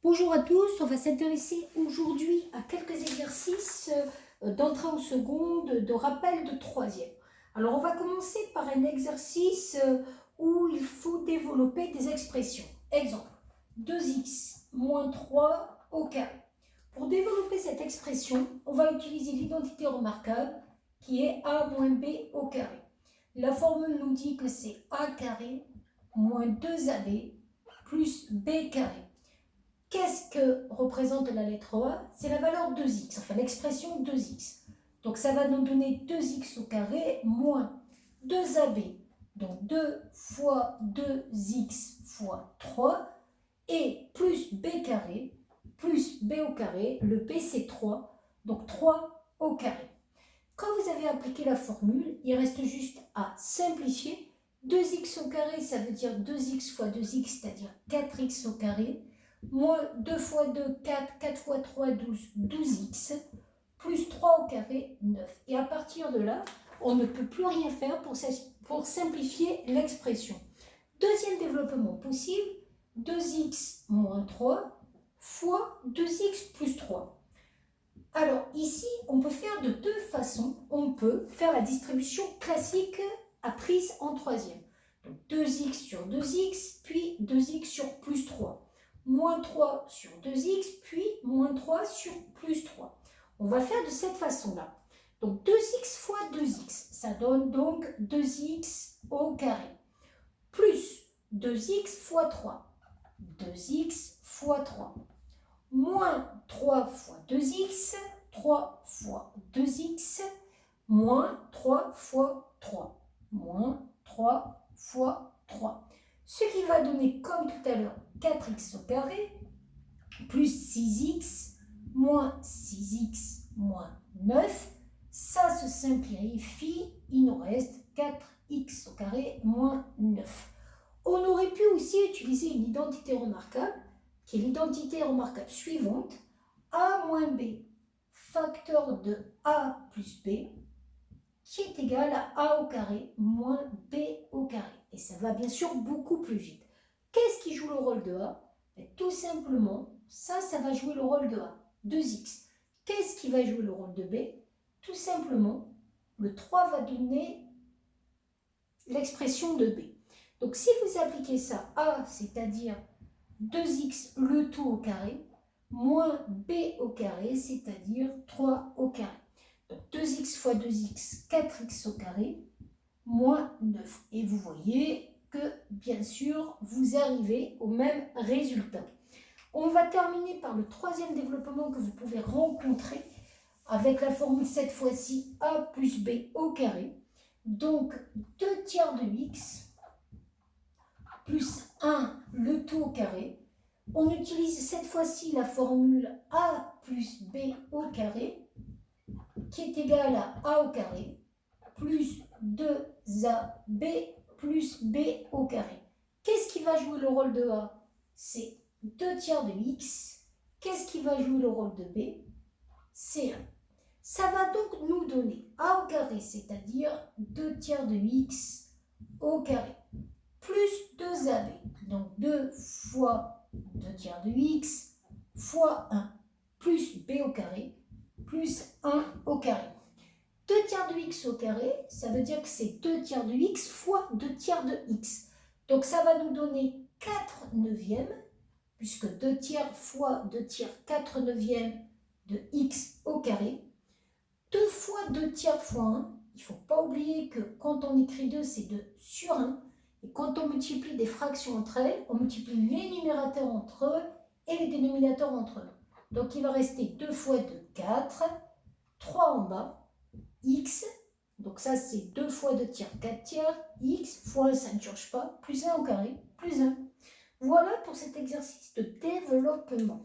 Bonjour à tous, on va s'intéresser aujourd'hui à quelques exercices d'entrée en seconde, de rappel de troisième. Alors on va commencer par un exercice où il faut développer des expressions. Exemple, 2x moins 3 au carré. Pour développer cette expression, on va utiliser l'identité remarquable qui est a moins b au carré. La formule nous dit que c'est a carré moins 2ab plus b carré. Qu'est-ce que représente la lettre A? C'est la valeur 2x, enfin l'expression 2x. Donc ça va nous donner 2x au carré moins 2ab, donc 2 fois 2x fois 3, et plus b carré, plus b au carré, le b c'est 3, donc 3 au carré. Quand vous avez appliqué la formule, il reste juste à simplifier. 2x au carré, ça veut dire 2x fois 2x, c'est-à-dire 4x au carré, moins 2 fois 2, 4, 4 fois 3, 12, 12x, plus 3 au carré, 9. Et à partir de là, on ne peut plus rien faire pour simplifier l'expression. Deuxième développement possible, 2x moins 3 fois 2x plus 3. Alors ici, on peut faire de deux façons. On peut faire la distribution classique apprise en troisième. Donc 2x sur 2x, puis 2x sur plus 3. Moins 3 sur 2x, puis moins 3 sur plus 3. On va faire de cette façon-là. Donc 2x fois 2x, ça donne donc 2x au carré. Plus 2x fois 3, 2x fois 3. Moins 3 fois 2x, 3 fois 2x, moins 3 fois 3, moins 3 fois 3. Ce qui va donner, comme tout à l'heure, 4x au carré, plus 6x, moins 6x, moins 9. Ça se simplifie, il nous reste 4x au carré, moins 9. On aurait pu aussi utiliser une identité remarquable, qui est l'identité remarquable suivante, a moins b, facteur de a plus b, qui est égal à a au carré moins b au carré. Et ça va bien sûr beaucoup plus vite. Qu'est-ce qui joue le rôle de a? Tout simplement, ça va jouer le rôle de a, 2x. Qu'est-ce qui va jouer le rôle de b? Tout simplement, le 3 va donner l'expression de b. Donc si vous appliquez ça a, c'est-à-dire 2x le tout au carré, moins b au carré, c'est-à-dire 3 au carré. Donc 2x fois 2x, 4x au carré, moins 9. Et vous voyez que, bien sûr, vous arrivez au même résultat. On va terminer par le troisième développement que vous pouvez rencontrer avec la formule cette fois-ci a plus b au carré. Donc 2 tiers de x plus 1 le tout au carré. On utilise cette fois-ci la formule a plus b au carré qui est égale à a au carré plus 2ab plus b au carré. Qu'est-ce qui va jouer le rôle de a? C'est 2 tiers de x. Qu'est-ce qui va jouer le rôle de b? C'est 1. Ça va donc nous donner a au carré, c'est-à-dire 2 tiers de x au carré, plus 2ab, donc 2 fois 2 tiers de x fois 1, plus b au carré, plus 1 au carré. 2 tiers de x au carré, ça veut dire que c'est 2 tiers de x fois 2 tiers de x. Donc ça va nous donner 4 neuvièmes, puisque 2 tiers fois 2 tiers, 4 neuvièmes de x au carré. 2 fois 2 tiers fois 1, il ne faut pas oublier que quand on écrit 2, c'est 2 sur 1. Et quand on multiplie des fractions entre elles, on multiplie les numérateurs entre eux et les dénominateurs entre eux. Donc il va rester 2 fois 2, 4, 3 en bas, x, donc ça c'est 2 fois 2 tiers, 4 tiers, x fois 1, ça ne change pas, plus 1 au carré, plus 1. Voilà pour cet exercice de développement.